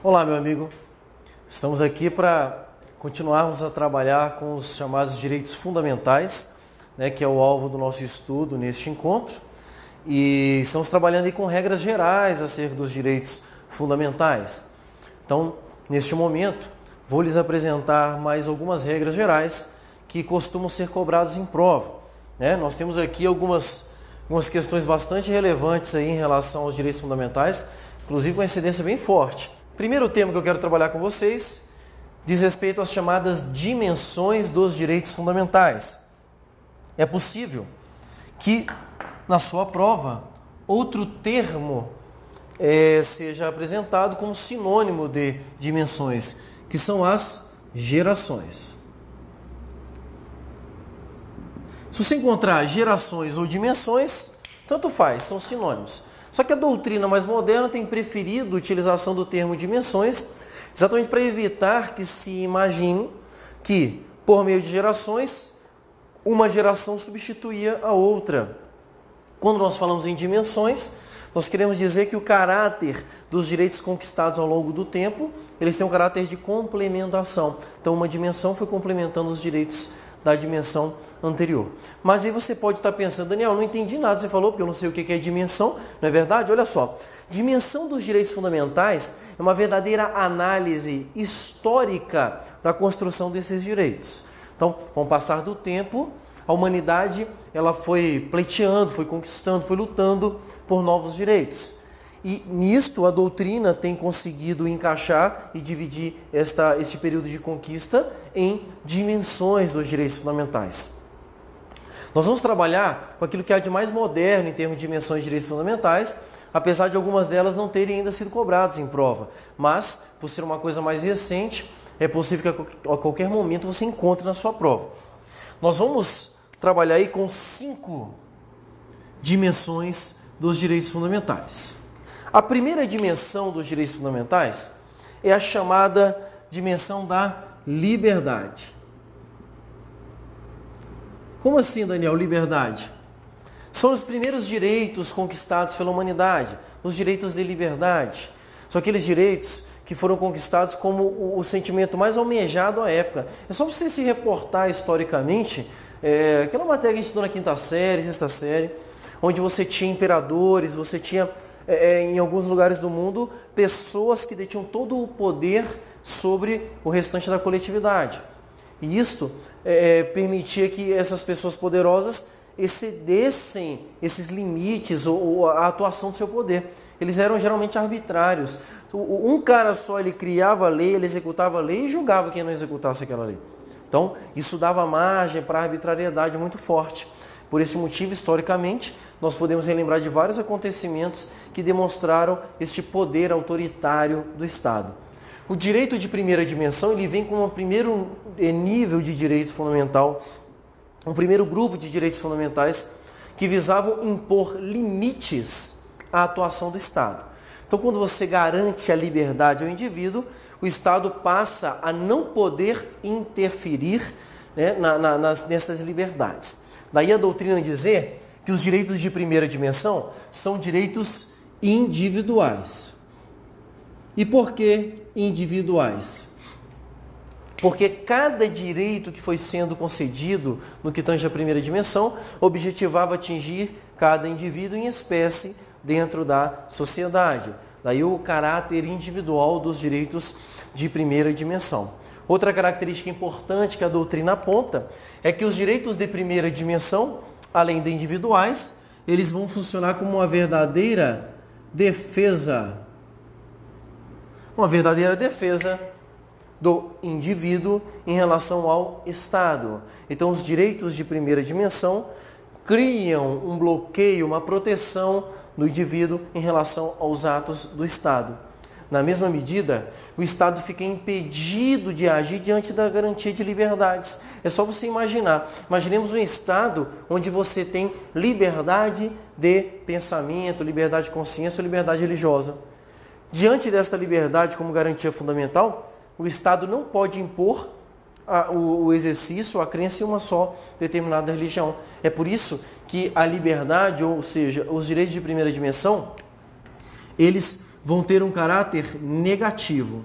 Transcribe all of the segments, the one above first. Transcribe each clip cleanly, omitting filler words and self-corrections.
Olá, meu amigo. Estamos aqui para continuarmos a trabalhar com os chamados direitos fundamentais, que é o alvo do nosso estudo neste encontro. E estamos trabalhando aí com regras gerais acerca dos direitos fundamentais. Então, neste momento, vou lhes apresentar mais algumas regras gerais que costumam ser cobradas em prova. Nós temos aqui algumas questões bastante relevantes aí em relação aos direitos fundamentais, inclusive com incidência bem forte. Primeiro tema que eu quero trabalhar com vocês diz respeito às chamadas dimensões dos direitos fundamentais. É possível que na sua prova outro termo seja apresentado como sinônimo de dimensões, que são as gerações. Se você encontrar gerações ou dimensões, tanto faz, são sinônimos. Só que a doutrina mais moderna tem preferido a utilização do termo dimensões, exatamente para evitar que se imagine que, por meio de gerações, uma geração substituía a outra. Quando nós falamos em dimensões, nós queremos dizer que o caráter dos direitos conquistados ao longo do tempo, eles têm um caráter de complementação. Então, uma dimensão foi complementando os direitos da dimensão anterior. Mas aí você pode estar pensando, Daniel, não entendi nada que você falou, porque eu não sei o que é dimensão, não é verdade? Olha só, dimensão dos direitos fundamentais é uma verdadeira análise histórica da construção desses direitos. Então, com o passar do tempo, a humanidade ela foi pleiteando, foi conquistando, foi lutando por novos direitos. E nisto a doutrina tem conseguido encaixar e dividir este período de conquista em dimensões dos direitos fundamentais. Nós vamos trabalhar com aquilo que há de mais moderno em termos de dimensões de direitos fundamentais, apesar de algumas delas não terem ainda sido cobradas em prova. Mas, por ser uma coisa mais recente, é possível que a qualquer momento você encontre na sua prova. Nós vamos trabalhar aí com 5 dimensões dos direitos fundamentais. A primeira dimensão dos direitos fundamentais é a chamada dimensão da liberdade. Como assim, Daniel, liberdade? São os primeiros direitos conquistados pela humanidade, os direitos de liberdade. São aqueles direitos que foram conquistados como o sentimento mais almejado à época. É só você se reportar historicamente, aquela matéria que a gente estudou na quinta série, sexta série, onde você tinha imperadores, você tinha em alguns lugares do mundo, pessoas que detinham todo o poder sobre o restante da coletividade. E isto permitia que essas pessoas poderosas excedessem esses limites ou a atuação do seu poder. Eles eram geralmente arbitrários. Um cara só, ele criava a lei, ele executava a lei e julgava quem não executasse aquela lei. Então, isso dava margem para a arbitrariedade muito forte. Por esse motivo, historicamente, nós podemos relembrar de vários acontecimentos que demonstraram este poder autoritário do Estado. O direito de primeira dimensão ele vem como um primeiro nível de direito fundamental, um primeiro grupo de direitos fundamentais que visavam impor limites à atuação do Estado. Então, quando você garante a liberdade ao indivíduo, o Estado passa a não poder interferir nessas liberdades. Daí a doutrina dizer que os direitos de primeira dimensão são direitos individuais. E por que individuais? Porque cada direito que foi sendo concedido no que tange a primeira dimensão objetivava atingir cada indivíduo em espécie dentro da sociedade. Daí o caráter individual dos direitos de primeira dimensão. Outra característica importante que a doutrina aponta é que os direitos de primeira dimensão, além de individuais, eles vão funcionar como uma verdadeira defesa. Uma verdadeira defesa do indivíduo em relação ao Estado. Então, os direitos de primeira dimensão criam um bloqueio, uma proteção do indivíduo em relação aos atos do Estado. Na mesma medida, o Estado fica impedido de agir diante da garantia de liberdades. É só você imaginar. Imaginemos um Estado onde você tem liberdade de pensamento, liberdade de consciência, liberdade religiosa. Diante desta liberdade como garantia fundamental, o Estado não pode impor o exercício, a crença em uma só determinada religião. É por isso que a liberdade, ou seja, os direitos de primeira dimensão, eles vão ter um caráter negativo.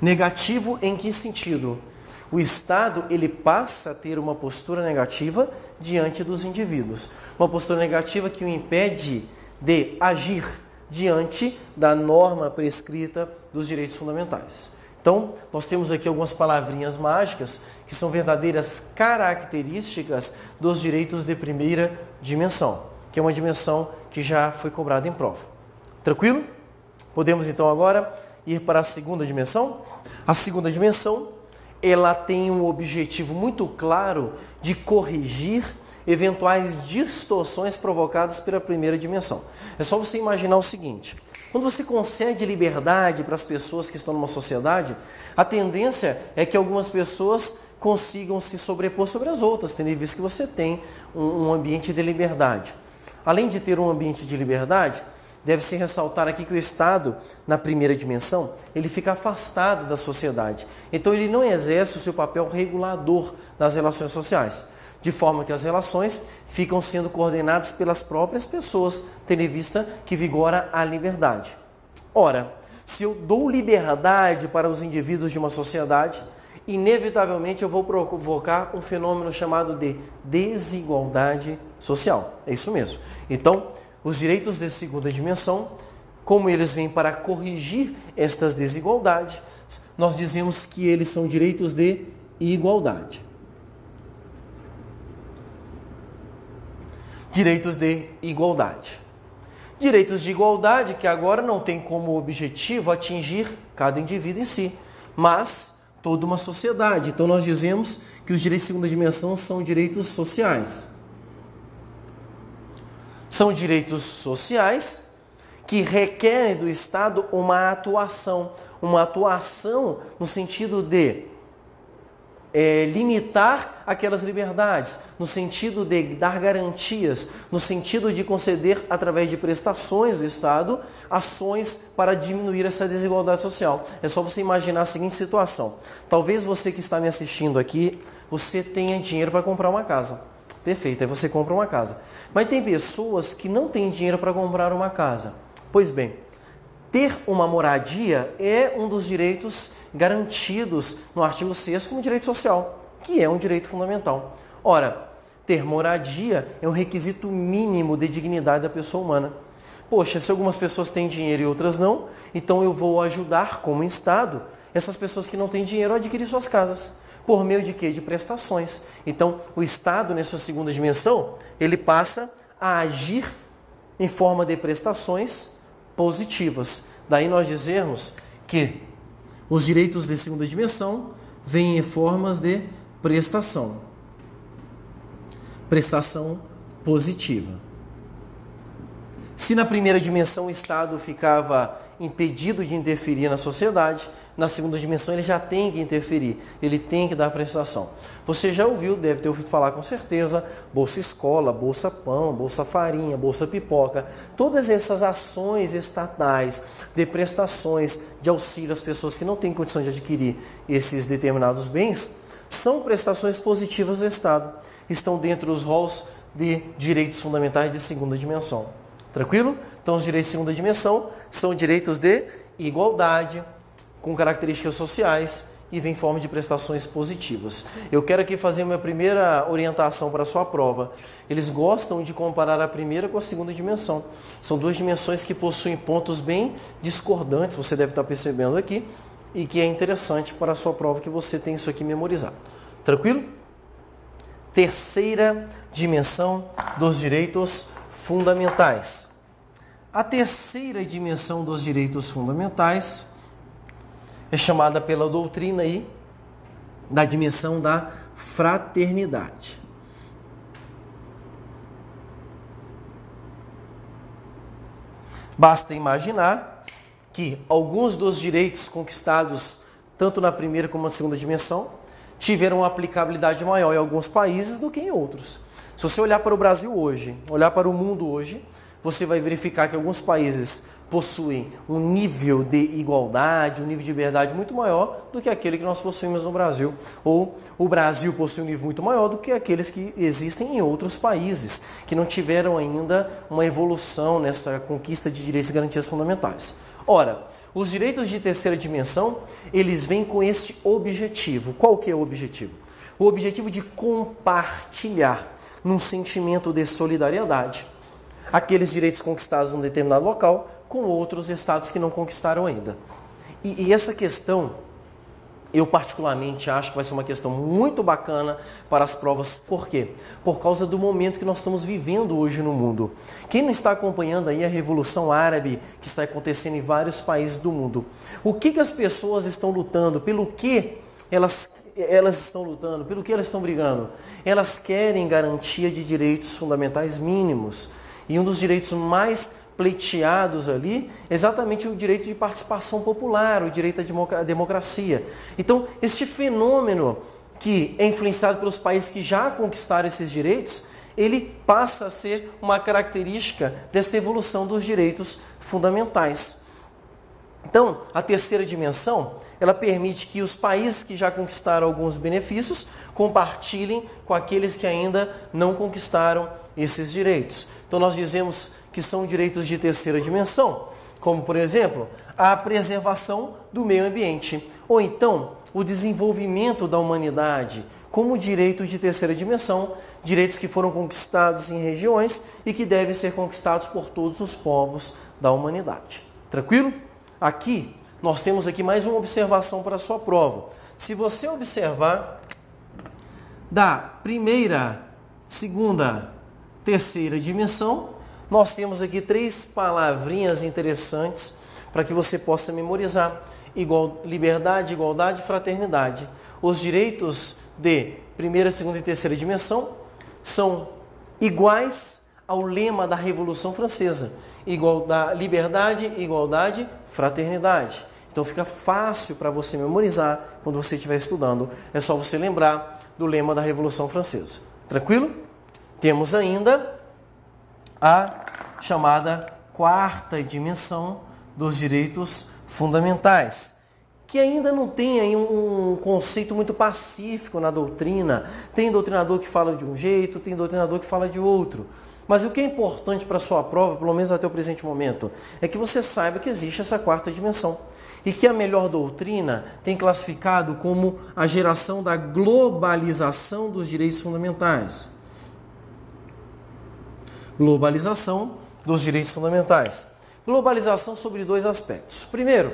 Negativo em que sentido? O Estado, ele passa a ter uma postura negativa diante dos indivíduos. Uma postura negativa que o impede de agir diante da norma prescrita dos direitos fundamentais. Então, nós temos aqui algumas palavrinhas mágicas que são verdadeiras características dos direitos de primeira dimensão, que é uma dimensão que já foi cobrada em prova. Tranquilo? Podemos então agora ir para a segunda dimensão? A segunda dimensão, ela tem um objetivo muito claro de corrigir eventuais distorções provocadas pela primeira dimensão. É só você imaginar o seguinte: quando você concede liberdade para as pessoas que estão numa sociedade, a tendência é que algumas pessoas consigam se sobrepor sobre as outras, tendo em vista que você tem um ambiente de liberdade. Além de ter um ambiente de liberdade, deve-se ressaltar aqui que o Estado, na primeira dimensão, ele fica afastado da sociedade. Então ele não exerce o seu papel regulador nas relações sociais, de forma que as relações ficam sendo coordenadas pelas próprias pessoas, tendo em vista que vigora a liberdade. Ora, se eu dou liberdade para os indivíduos de uma sociedade, inevitavelmente eu vou provocar um fenômeno chamado de desigualdade social. É isso mesmo. Então, os direitos de segunda dimensão, como eles vêm para corrigir estas desigualdades, nós dizemos que eles são direitos de igualdade. Direitos de igualdade. Direitos de igualdade que agora não tem como objetivo atingir cada indivíduo em si, mas toda uma sociedade. Então nós dizemos que os direitos de segunda dimensão são direitos sociais. São direitos sociais que requerem do Estado uma atuação no sentido de limitar aquelas liberdades, no sentido de dar garantias, no sentido de conceder, através de prestações do Estado, ações para diminuir essa desigualdade social. É só você imaginar a seguinte situação: talvez você que está me assistindo aqui, você tenha dinheiro para comprar uma casa. Perfeito, aí você compra uma casa. Mas tem pessoas que não têm dinheiro para comprar uma casa. Pois bem, ter uma moradia é um dos direitos garantidos no artigo 6º como direito social, que é um direito fundamental. Ora, ter moradia é um requisito mínimo de dignidade da pessoa humana. Poxa, se algumas pessoas têm dinheiro e outras não, então eu vou ajudar como Estado essas pessoas que não têm dinheiro a adquirir suas casas. Por meio de quê? De prestações. Então, o Estado, nessa segunda dimensão, ele passa a agir em forma de prestações positivas. Daí nós dizemos que os direitos de segunda dimensão vêm em formas de prestação. Prestação positiva. Se na primeira dimensão o Estado ficava impedido de interferir na sociedade, na segunda dimensão ele já tem que interferir, ele tem que dar prestação. Você já ouviu, deve ter ouvido falar com certeza, Bolsa Escola, Bolsa Pão, Bolsa Farinha, Bolsa Pipoca. Todas essas ações estatais de prestações de auxílio às pessoas que não têm condição de adquirir esses determinados bens, são prestações positivas do Estado. Estão dentro dos rolos de direitos fundamentais de segunda dimensão. Tranquilo? Então os direitos de segunda dimensão são direitos de igualdade, com características sociais e vem em forma de prestações positivas. Eu quero aqui fazer minha primeira orientação para a sua prova. Eles gostam de comparar a primeira com a segunda dimensão. São duas dimensões que possuem pontos bem discordantes, você deve estar percebendo aqui, e que é interessante para a sua prova que você tem isso aqui memorizado. Tranquilo? Terceira dimensão dos direitos fundamentais. A terceira dimensão dos direitos fundamentais é chamada pela doutrina aí da dimensão da fraternidade. Basta imaginar que alguns dos direitos conquistados, tanto na primeira como na segunda dimensão, tiveram uma aplicabilidade maior em alguns países do que em outros. Se você olhar para o Brasil hoje, olhar para o mundo hoje, você vai verificar que alguns países possuem um nível de igualdade, um nível de liberdade muito maior do que aquele que nós possuímos no Brasil. Ou o Brasil possui um nível muito maior do que aqueles que existem em outros países, que não tiveram ainda uma evolução nessa conquista de direitos e garantias fundamentais. Ora, os direitos de terceira dimensão, eles vêm com este objetivo. Qual que é o objetivo? O objetivo de compartilhar num sentimento de solidariedade aqueles direitos conquistados num determinado local com outros estados que não conquistaram ainda. E essa questão, eu particularmente acho que vai ser uma questão muito bacana para as provas. Por quê? Por causa do momento que nós estamos vivendo hoje no mundo. Quem não está acompanhando aí a Revolução Árabe que está acontecendo em vários países do mundo? O que as pessoas estão lutando? Pelo que elas estão lutando? Pelo que elas estão brigando? Elas querem garantia de direitos fundamentais mínimos. E um dos direitos mais pleiteados ali é exatamente o direito de participação popular, o direito à democracia. Então, este fenômeno que é influenciado pelos países que já conquistaram esses direitos, ele passa a ser uma característica desta evolução dos direitos fundamentais. Então, a terceira dimensão, ela permite que os países que já conquistaram alguns benefícios compartilhem com aqueles que ainda não conquistaram esses direitos. Então, nós dizemos que são direitos de terceira dimensão, como, por exemplo, a preservação do meio ambiente, ou então o desenvolvimento da humanidade como direitos de terceira dimensão, direitos que foram conquistados em regiões e que devem ser conquistados por todos os povos da humanidade. Tranquilo? Aqui, nós temos aqui mais uma observação para a sua prova. Se você observar da primeira, segunda, terceira dimensão, nós temos aqui 3 palavrinhas interessantes para que você possa memorizar. Liberdade, igualdade e fraternidade. Os direitos de primeira, segunda e terceira dimensão são iguais ao lema da Revolução Francesa. Liberdade, igualdade, fraternidade. Então fica fácil para você memorizar quando você estiver estudando. É só você lembrar do lema da Revolução Francesa. Tranquilo? Temos ainda a chamada quarta dimensão dos direitos fundamentais, que ainda não tem aí um conceito muito pacífico na doutrina. Tem doutrinador que fala de um jeito, tem doutrinador que fala de outro. Mas o que é importante para a sua prova, pelo menos até o presente momento, é que você saiba que existe essa quarta dimensão e que a melhor doutrina tem classificado como a geração da globalização dos direitos fundamentais. Globalização dos direitos fundamentais. Globalização sobre 2 aspectos. Primeiro,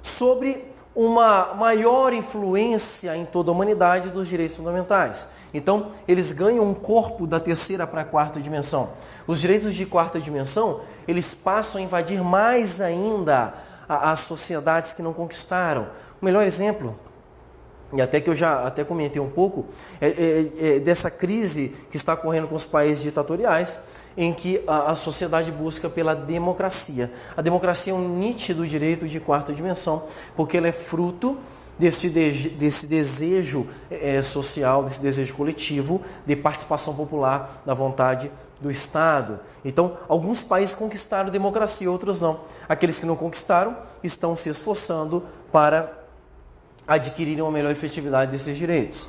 sobre uma maior influência em toda a humanidade dos direitos fundamentais. Então, eles ganham um corpo da terceira para a quarta dimensão. Os direitos de quarta dimensão, eles passam a invadir mais ainda as sociedades que não conquistaram. O melhor exemplo, e até que eu já até comentei um pouco, é dessa crise que está ocorrendo com os países ditatoriais, em que a sociedade busca pela democracia. A democracia é um nítido direito de quarta dimensão, porque ela é fruto desse desejo social, desse desejo coletivo de participação popular da vontade do Estado. Então, alguns países conquistaram a democracia, outros não. Aqueles que não conquistaram estão se esforçando para adquirirem uma melhor efetividade desses direitos.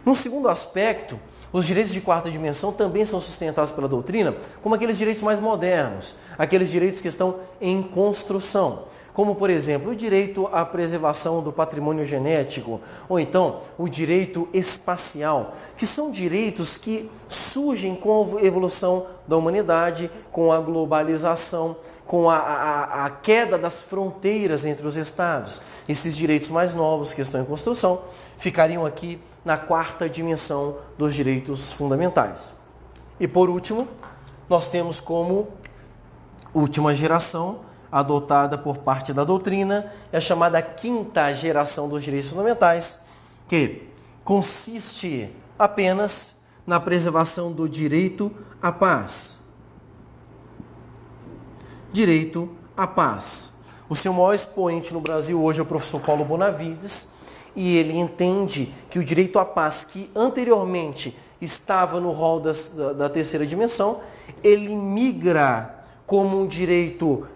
No segundo aspecto, os direitos de quarta dimensão também são sustentados pela doutrina como aqueles direitos mais modernos, aqueles direitos que estão em construção, como, por exemplo, o direito à preservação do patrimônio genético, ou então o direito espacial, que são direitos que surgem com a evolução da humanidade, com a globalização, com a queda das fronteiras entre os estados. Esses direitos mais novos que estão em construção ficariam aqui na quarta dimensão dos direitos fundamentais. E por último, nós temos como última geração adotada por parte da doutrina a chamada quinta geração dos direitos fundamentais, que consiste apenas na preservação do direito à paz. Direito à paz. O seu maior expoente no Brasil hoje é o professor Paulo Bonavides, e ele entende que o direito à paz, que anteriormente estava no rol da terceira dimensão, ele migra como um direito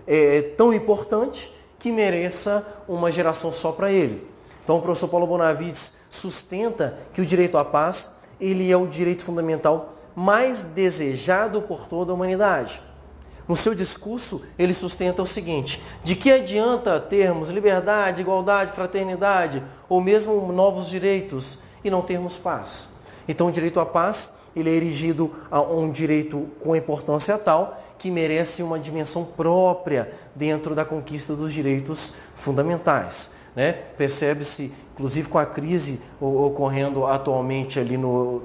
tão importante que mereça uma geração só para ele. Então o professor Paulo Bonavides sustenta que o direito à paz ele é o direito fundamental mais desejado por toda a humanidade. No seu discurso, ele sustenta o seguinte: de que adianta termos liberdade, igualdade, fraternidade ou mesmo novos direitos e não termos paz? Então o direito à paz ele é erigido a um direito com importância tal que merece uma dimensão própria dentro da conquista dos direitos fundamentais. Percebe-se, inclusive com a crise ocorrendo atualmente ali no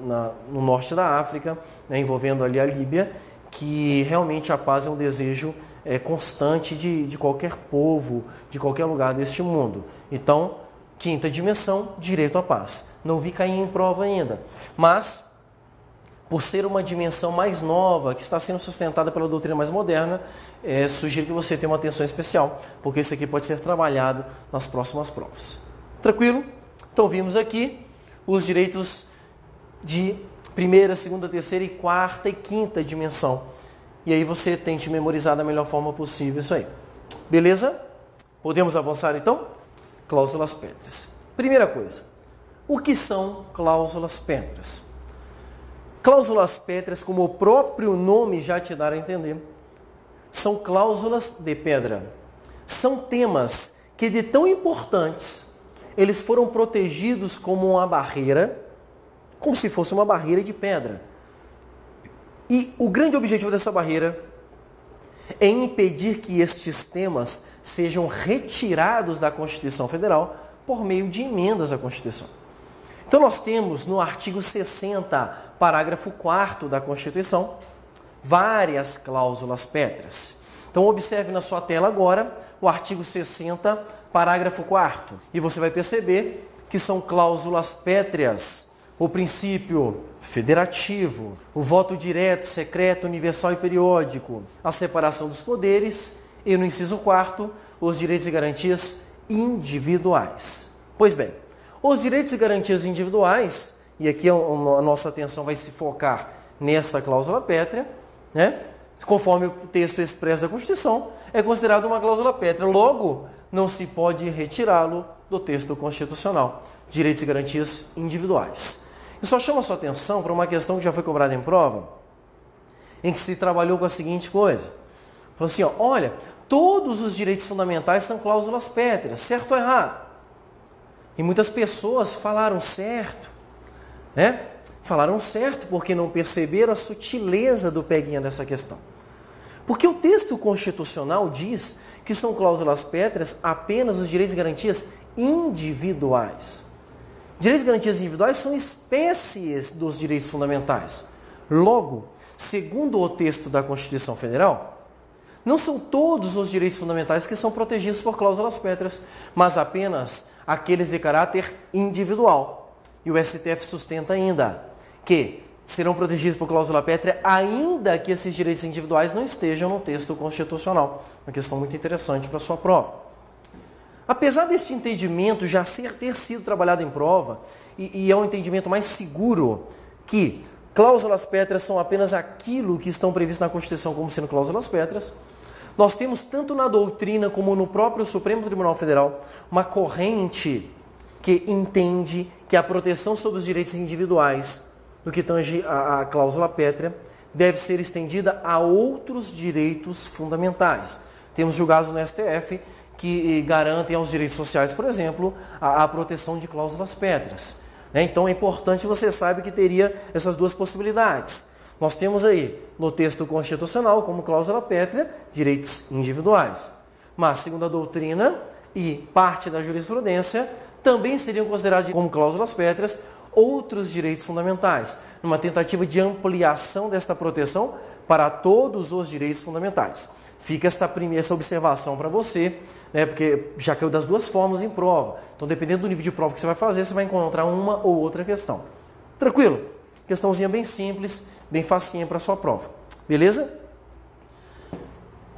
norte da África, envolvendo ali a Líbia, que realmente a paz é um desejo constante de qualquer povo, de qualquer lugar deste mundo. Então, quinta dimensão, direito à paz. Não vi cair em prova ainda, mas por ser uma dimensão mais nova, que está sendo sustentada pela doutrina mais moderna, sugiro que você tenha uma atenção especial, porque isso aqui pode ser trabalhado nas próximas provas. Tranquilo? Então vimos aqui os direitos de primeira, segunda, terceira e quarta e quinta dimensão. E aí você tente memorizar da melhor forma possível isso aí. Beleza? Podemos avançar então? Cláusulas pétreas. Primeira coisa, o que são cláusulas pétreas? Cláusulas pétreas, como o próprio nome já te dá a entender, são cláusulas de pedra. São temas que, de tão importantes, eles foram protegidos como uma barreira, como se fosse uma barreira de pedra. E o grande objetivo dessa barreira é impedir que estes temas sejam retirados da Constituição Federal por meio de emendas à Constituição. Então nós temos no artigo 60, parágrafo 4º da Constituição, várias cláusulas pétreas. Então observe na sua tela agora o artigo 60, parágrafo 4º. E você vai perceber que são cláusulas pétreas: o princípio federativo, o voto direto, secreto, universal e periódico, a separação dos poderes e, no inciso 4º, os direitos e garantias individuais. Pois bem, os direitos e garantias individuais, e aqui a nossa atenção vai se focar nesta cláusula pétrea, conforme o texto expresso da Constituição, é considerado uma cláusula pétrea. Logo, não se pode retirá-lo do texto constitucional. Direitos e garantias individuais. Eu só chamo a sua atenção para uma questão que já foi cobrada em prova, em que se trabalhou com a seguinte coisa. Falou assim, olha, todos os direitos fundamentais são cláusulas pétreas, certo ou errado? E muitas pessoas falaram certo, Falaram certo porque não perceberam a sutileza do peguinha dessa questão. Porque o texto constitucional diz que são cláusulas pétreas apenas os direitos e garantias individuais. Direitos e garantias individuais são espécies dos direitos fundamentais. Logo, segundo o texto da Constituição Federal, não são todos os direitos fundamentais que são protegidos por cláusulas pétreas, mas apenas aqueles de caráter individual. E o STF sustenta ainda que serão protegidos por cláusula pétrea ainda que esses direitos individuais não estejam no texto constitucional. Uma questão muito interessante para a sua prova. Apesar deste entendimento já ter sido trabalhado em prova, e é um entendimento mais seguro que cláusulas pétreas são apenas aquilo que estão previstos na Constituição como sendo cláusulas pétreas, nós temos tanto na doutrina como no próprio Supremo Tribunal Federal uma corrente que entende que a proteção sobre os direitos individuais, no que tange a cláusula pétrea, deve ser estendida a outros direitos fundamentais. Temos julgados no STF que garantem aos direitos sociais, por exemplo, a proteção de cláusulas pétreas. Então é importante que você saiba que teria essas duas possibilidades. Nós temos aí no texto constitucional como cláusula pétrea direitos individuais. Mas, segundo a doutrina e parte da jurisprudência, também seriam considerados como cláusulas pétreas outros direitos fundamentais, numa tentativa de ampliação desta proteção para todos os direitos fundamentais. Fica essa observação para você, porque já caiu das duas formas em prova. Então, dependendo do nível de prova que você vai fazer, você vai encontrar uma ou outra questão. Tranquilo? Questãozinha bem simples, bem facinha para a sua prova. Beleza?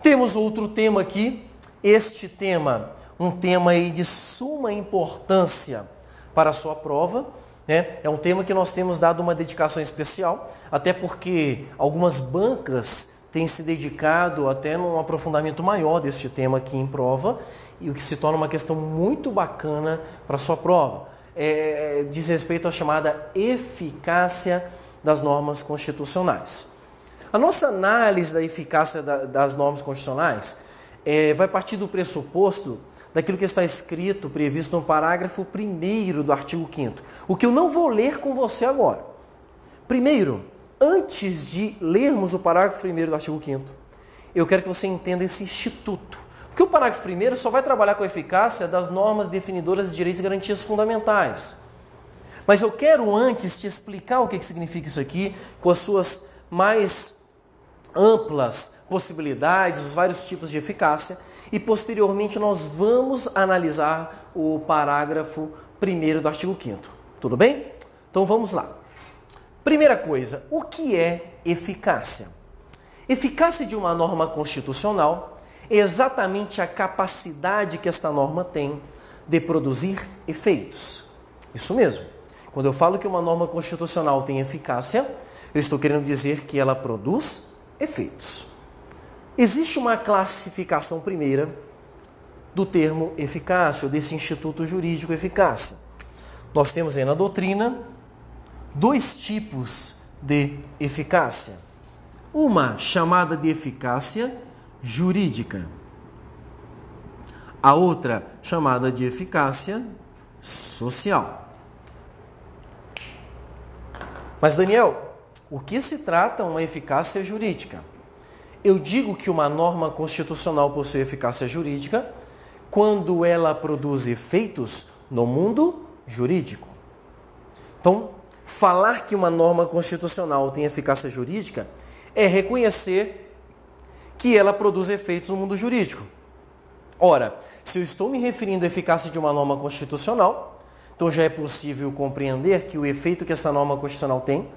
Temos outro tema aqui. Este tema, um tema aí de suma importância para a sua prova. É um tema que nós temos dado uma dedicação especial, até porque algumas bancas têm se dedicado até num aprofundamento maior deste tema aqui em prova, e o que se torna uma questão muito bacana para a sua prova. Diz respeito à chamada eficácia das normas constitucionais. A nossa análise da eficácia das normas constitucionais vai partir do pressuposto daquilo que está escrito, previsto no parágrafo 1º do artigo 5º, o que eu não vou ler com você agora. Primeiro, antes de lermos o parágrafo 1º do artigo 5º, eu quero que você entenda esse instituto. Porque o parágrafo 1º só vai trabalhar com a eficácia das normas definidoras de direitos e garantias fundamentais. Mas eu quero antes te explicar o que significa isso aqui, com as suas mais amplas possibilidades, os vários tipos de eficácia, e posteriormente nós vamos analisar o parágrafo 1º do artigo 5º. Tudo bem? Então vamos lá. Primeira coisa, o que é eficácia? Eficácia de uma norma constitucional é exatamente a capacidade que esta norma tem de produzir efeitos. Isso mesmo. Quando eu falo que uma norma constitucional tem eficácia, eu estou querendo dizer que ela produz efeitos. Existe uma classificação primeira do termo eficácia, ou desse instituto jurídico eficácia. Nós temos aí na doutrina 2 tipos de eficácia. Uma chamada de eficácia jurídica. A outra chamada de eficácia social. Mas, Daniel, o que se trata uma eficácia jurídica? Eu digo que uma norma constitucional possui eficácia jurídica quando ela produz efeitos no mundo jurídico. Então, falar que uma norma constitucional tem eficácia jurídica é reconhecer que ela produz efeitos no mundo jurídico. Ora, se eu estou me referindo à eficácia de uma norma constitucional, então já é possível compreender que o efeito que essa norma constitucional tem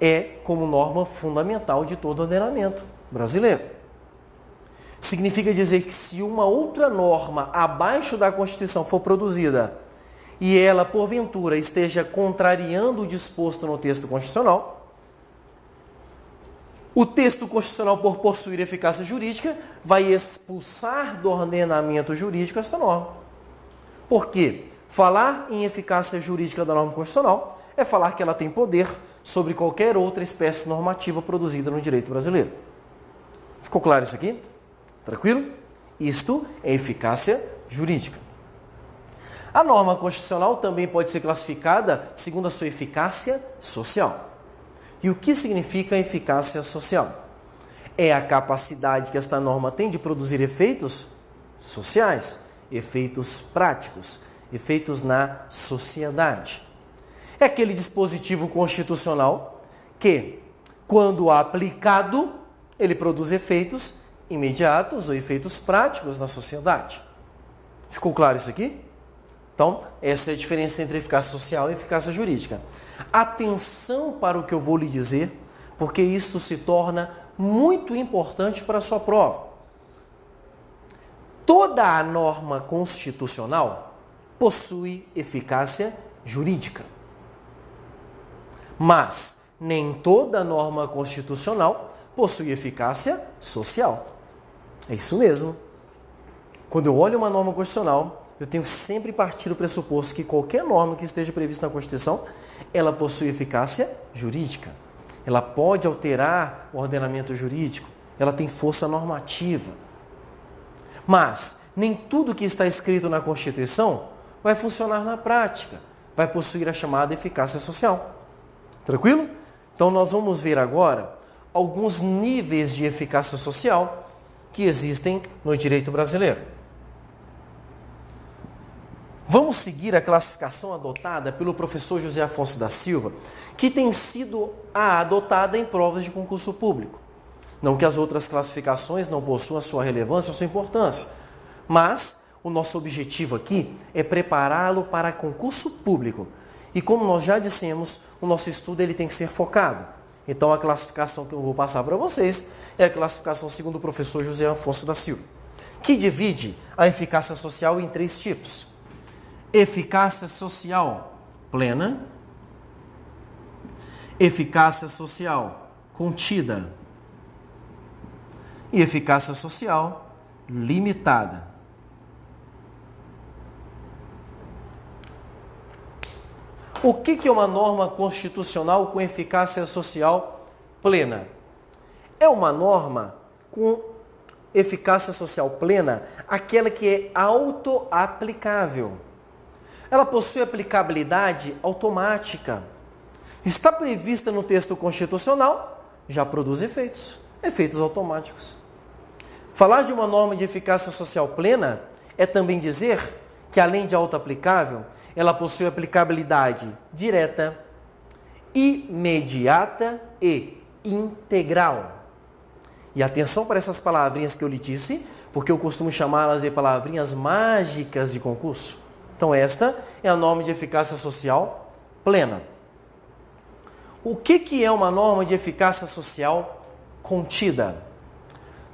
é como norma fundamental de todo ordenamento brasileiro. Significa dizer que se uma outra norma abaixo da Constituição for produzida e ela, porventura, esteja contrariando o disposto no texto constitucional, o texto constitucional, por possuir eficácia jurídica, vai expulsar do ordenamento jurídico esta norma. Por quê? Falar em eficácia jurídica da norma constitucional é falar que ela tem poder sobre qualquer outra espécie normativa produzida no direito brasileiro. Ficou claro isso aqui? Tranquilo? Isto é eficácia jurídica. A norma constitucional também pode ser classificada segundo a sua eficácia social. E o que significa eficácia social? É a capacidade que esta norma tem de produzir efeitos sociais, efeitos práticos, efeitos na sociedade. É aquele dispositivo constitucional que, quando aplicado, ele produz efeitos imediatos ou efeitos práticos na sociedade. Ficou claro isso aqui? Então, essa é a diferença entre eficácia social e eficácia jurídica. Atenção para o que eu vou lhe dizer, porque isto se torna muito importante para a sua prova. Toda a norma constitucional possui eficácia jurídica. Mas nem toda norma constitucional possui eficácia social. É isso mesmo. Quando eu olho uma norma constitucional, eu tenho sempre partido do pressuposto que qualquer norma que esteja prevista na Constituição, ela possui eficácia jurídica. Ela pode alterar o ordenamento jurídico, ela tem força normativa. Mas nem tudo que está escrito na Constituição vai funcionar na prática, vai possuir a chamada eficácia social. Tranquilo? Então nós vamos ver agora alguns níveis de eficácia social que existem no direito brasileiro. Vamos seguir a classificação adotada pelo professor José Afonso da Silva, que tem sido adotada em provas de concurso público. Não que as outras classificações não possuam a sua relevância, a sua importância, mas o nosso objetivo aqui é prepará-lo para concurso público. E como nós já dissemos, o nosso estudo ele tem que ser focado. Então a classificação que eu vou passar para vocês é a classificação segundo o professor José Afonso da Silva, que divide a eficácia social em 3 tipos. Eficácia social plena, eficácia social contida e eficácia social limitada. O que é uma norma constitucional com eficácia social plena? É uma norma com eficácia social plena, aquela que é auto-aplicável. Ela possui aplicabilidade automática. Está prevista no texto constitucional, já produz efeitos automáticos. Falar de uma norma de eficácia social plena é também dizer que, além de auto-aplicável, ela possui aplicabilidade direta, imediata e integral. E atenção para essas palavrinhas que eu lhe disse, porque eu costumo chamá-las de palavrinhas mágicas de concurso. Então esta é a norma de eficácia social plena. O que é uma norma de eficácia social contida?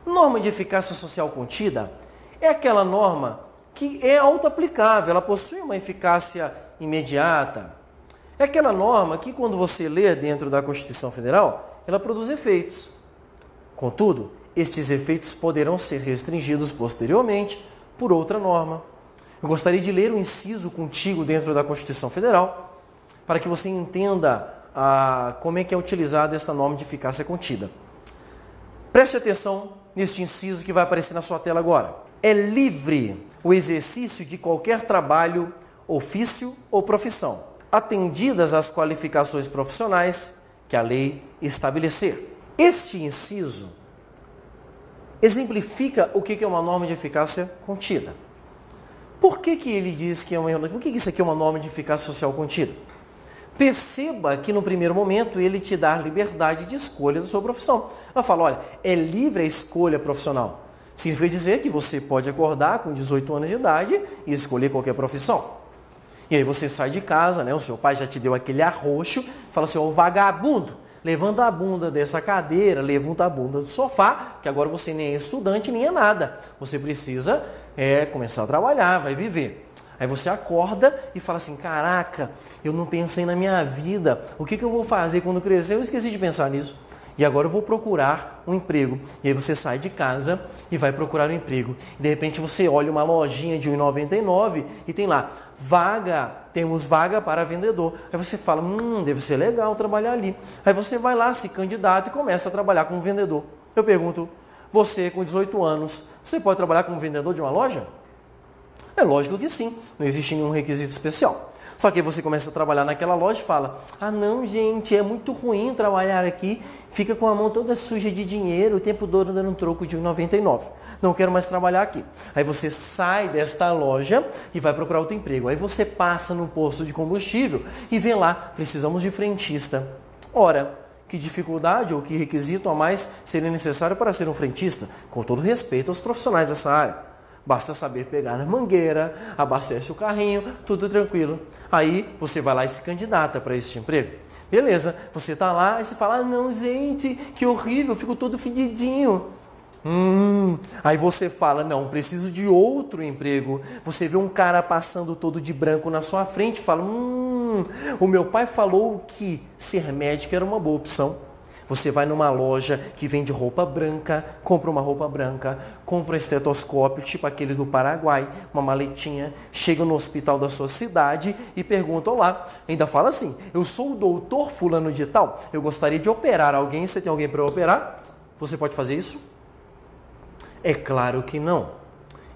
Norma de eficácia social contida é aquela norma que é auto-aplicável, ela possui uma eficácia imediata. É aquela norma que, quando você lê dentro da Constituição Federal, ela produz efeitos. Contudo, estes efeitos poderão ser restringidos posteriormente por outra norma. Eu gostaria de ler um inciso contigo dentro da Constituição Federal, para que você entenda como é que é utilizada esta norma de eficácia contida. Preste atenção neste inciso que vai aparecer na sua tela agora. É livre o exercício de qualquer trabalho, ofício ou profissão, atendidas as qualificações profissionais que a lei estabelecer. Este inciso exemplifica o que é uma norma de eficácia contida. Por que ele diz que isso aqui é uma norma de eficácia social contida? Perceba que no primeiro momento ele te dá liberdade de escolha da sua profissão. Ela fala, olha, é livre a escolha profissional. Significa dizer que você pode acordar com 18 anos de idade e escolher qualquer profissão. E aí você sai de casa, né? O seu pai já te deu aquele arroxo, fala assim, ô vagabundo, levanta a bunda dessa cadeira, levanta a bunda do sofá, que agora você nem é estudante, nem é nada. Você precisa começar a trabalhar, vai viver. Aí você acorda e fala assim, caraca, eu não pensei na minha vida, o que eu vou fazer quando crescer? Eu esqueci de pensar nisso. E agora eu vou procurar um emprego. E aí você sai de casa e vai procurar um emprego. E de repente você olha uma lojinha de R$ 1,99 e tem lá, temos vaga para vendedor. Aí você fala, deve ser legal trabalhar ali. Aí você vai lá, se candidata e começa a trabalhar como vendedor. Eu pergunto, você com 18 anos, você pode trabalhar como vendedor de uma loja? É lógico que sim, não existe nenhum requisito especial. Só que aí você começa a trabalhar naquela loja e fala, não gente, é muito ruim trabalhar aqui, fica com a mão toda suja de dinheiro, o tempo todo dando um troco de R$ 1,99. Não quero mais trabalhar aqui. Aí você sai desta loja e vai procurar outro emprego. Aí você passa no posto de combustível e vê lá, precisamos de frentista. Ora, que dificuldade ou que requisito a mais seria necessário para ser um frentista? Com todo respeito aos profissionais dessa área. Basta saber pegar na mangueira, abastece o carrinho, tudo tranquilo. Aí você vai lá e se candidata para esse emprego. Beleza, você está lá e você fala, não gente, que horrível, eu fico todo fedidinho. Aí você fala, não, preciso de outro emprego. Você vê um cara passando todo de branco na sua frente e fala, o meu pai falou que ser médico era uma boa opção. Você vai numa loja que vende roupa branca, compra uma roupa branca, compra um estetoscópio, tipo aquele do Paraguai, uma maletinha, chega no hospital da sua cidade e pergunta, olá, ainda fala assim, eu sou o doutor fulano de tal, eu gostaria de operar alguém, você tem alguém para operar? Você pode fazer isso? É claro que não.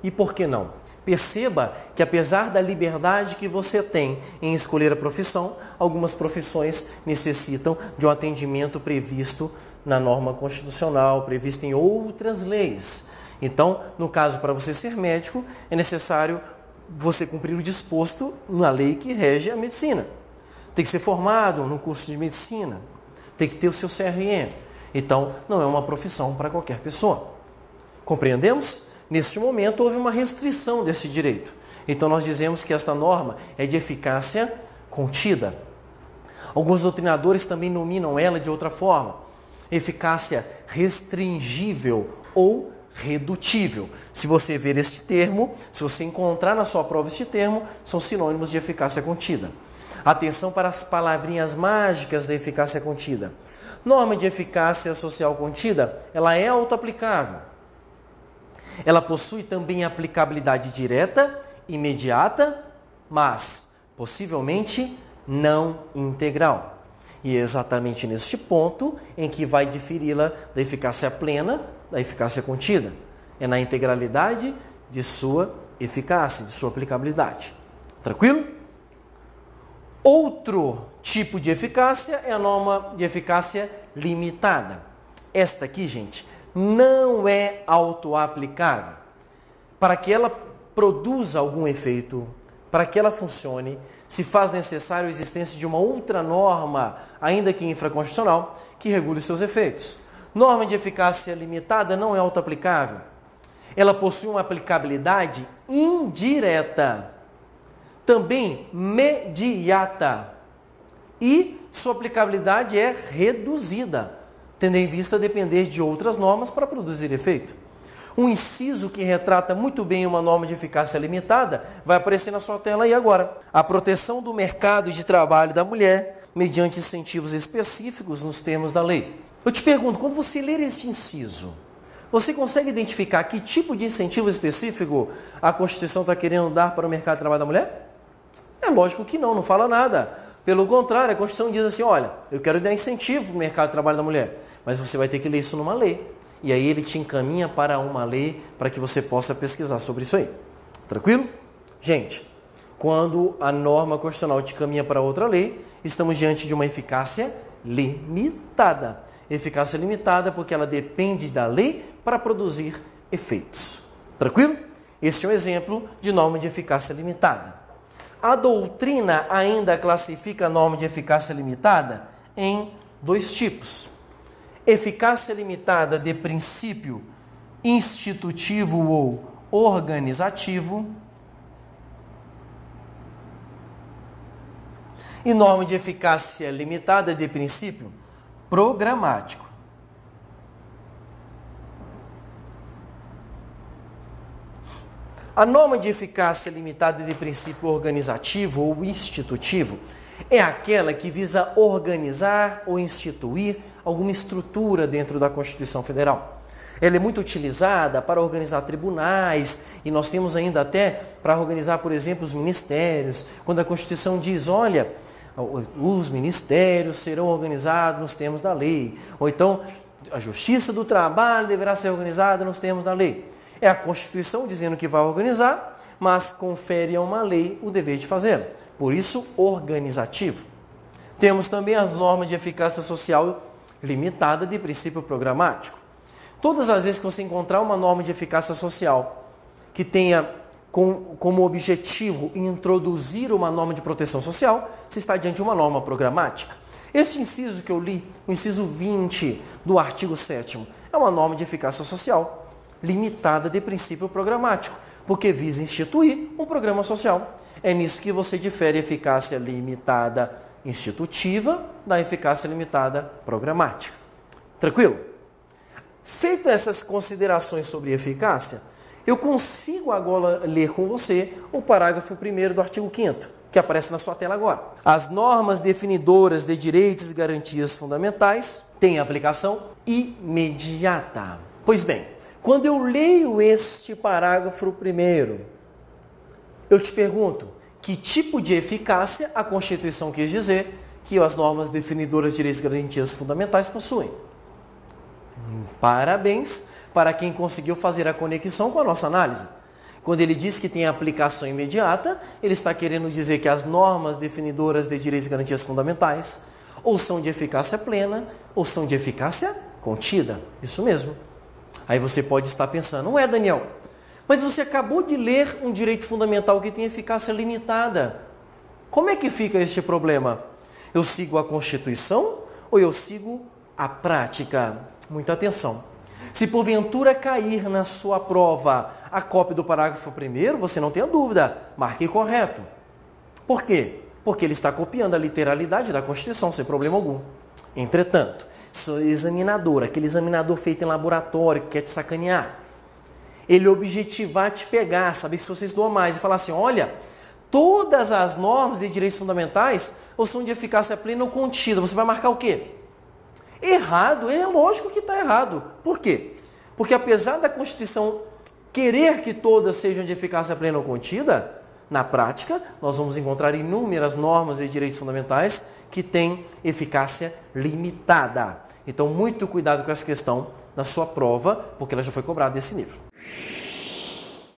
E por que não? Perceba que apesar da liberdade que você tem em escolher a profissão, algumas profissões necessitam de um atendimento previsto na norma constitucional, previsto em outras leis. Então, no caso, para você ser médico, é necessário você cumprir o disposto na lei que rege a medicina. Tem que ser formado no curso de medicina, tem que ter o seu CRM. Então, não é uma profissão para qualquer pessoa. Compreendemos? Neste momento, houve uma restrição desse direito. Então, nós dizemos que esta norma é de eficácia contida. Alguns doutrinadores também nominam ela de outra forma. Eficácia restringível ou redutível. Se você ver este termo, se você encontrar na sua prova este termo, são sinônimos de eficácia contida. Atenção para as palavrinhas mágicas da eficácia contida. Norma de eficácia social contida, ela é autoaplicável. Ela possui também aplicabilidade direta, imediata, mas possivelmente não integral. E é exatamente neste ponto em que vai diferi-la da eficácia plena da eficácia contida. É na integralidade de sua eficácia, de sua aplicabilidade. Tranquilo? Outro tipo de eficácia é a norma de eficácia limitada. Esta aqui, gente, não é autoaplicável. Para que ela produza algum efeito, para que ela funcione, se faz necessário a existência de uma outra norma, ainda que infraconstitucional, que regule seus efeitos. Norma de eficácia limitada não é autoaplicável. Ela possui uma aplicabilidade indireta, também mediata, e sua aplicabilidade é reduzida, tendo em vista depender de outras normas para produzir efeito. Um inciso que retrata muito bem uma norma de eficácia limitada vai aparecer na sua tela aí agora. A proteção do mercado de trabalho da mulher mediante incentivos específicos nos termos da lei. Eu te pergunto, quando você ler este inciso, você consegue identificar que tipo de incentivo específico a Constituição está querendo dar para o mercado de trabalho da mulher? É lógico que não fala nada. Pelo contrário, a Constituição diz assim, olha, eu quero dar incentivo para o mercado de trabalho da mulher, mas você vai ter que ler isso numa lei. E aí ele te encaminha para uma lei para que você possa pesquisar sobre isso aí. Tranquilo? Gente, quando a norma constitucional te caminha para outra lei, estamos diante de uma eficácia limitada. Eficácia limitada porque ela depende da lei para produzir efeitos. Tranquilo? Este é um exemplo de norma de eficácia limitada. A doutrina ainda classifica a norma de eficácia limitada em dois tipos. Eficácia limitada de princípio institutivo ou organizativo e norma de eficácia limitada de princípio programático. A norma de eficácia limitada de princípio organizativo ou institutivo é aquela que visa organizar ou instituir alguma estrutura dentro da Constituição Federal. Ela é muito utilizada para organizar tribunais e nós temos ainda até para organizar, por exemplo, os ministérios. Quando a Constituição diz, olha, os ministérios serão organizados nos termos da lei. Ou então, a Justiça do Trabalho deverá ser organizada nos termos da lei. É a Constituição dizendo que vai organizar, mas confere a uma lei o dever de fazê-lo. Por isso, organizativo. Temos também as normas de eficácia social limitada de princípio programático. Todas as vezes que você encontrar uma norma de eficácia social que tenha como objetivo introduzir uma norma de proteção social, você está diante de uma norma programática. Este inciso que eu li, o inciso 20 do artigo 7º, é uma norma de eficácia social limitada de princípio programático, porque visa instituir um programa social. É nisso que você difere a eficácia limitada institutiva da eficácia limitada programática. Tranquilo? Feitas essas considerações sobre eficácia, eu consigo agora ler com você o parágrafo 1º do artigo 5º, que aparece na sua tela agora. As normas definidoras de direitos e garantias fundamentais têm aplicação imediata. Pois bem, quando eu leio este parágrafo 1º, eu te pergunto, que tipo de eficácia a Constituição quis dizer que as normas definidoras de direitos e garantias fundamentais possuem? Parabéns para quem conseguiu fazer a conexão com a nossa análise. Quando ele diz que tem aplicação imediata, ele está querendo dizer que as normas definidoras de direitos e garantias fundamentais ou são de eficácia plena ou são de eficácia contida. Isso mesmo. Aí você pode estar pensando, não é, Daniel? Mas você acabou de ler um direito fundamental que tem eficácia limitada. Como é que fica este problema? Eu sigo a Constituição ou eu sigo a prática? Muita atenção. Se porventura cair na sua prova a cópia do parágrafo 1º, você não tenha dúvida, marque correto. Por quê? Porque ele está copiando a literalidade da Constituição, sem problema algum. Entretanto, sou examinador, aquele examinador feito em laboratório que quer te sacanear. ele objetivar te pegar, saber se você estudou mais e falar assim, olha, todas as normas de direitos fundamentais ou são de eficácia plena ou contida. Você vai marcar o quê? Errado, é lógico que está errado. Por quê? Porque apesar da Constituição querer que todas sejam de eficácia plena ou contida, na prática, nós vamos encontrar inúmeras normas de direitos fundamentais que têm eficácia limitada. Então, muito cuidado com essa questão na sua prova, porque ela já foi cobrada desse nível.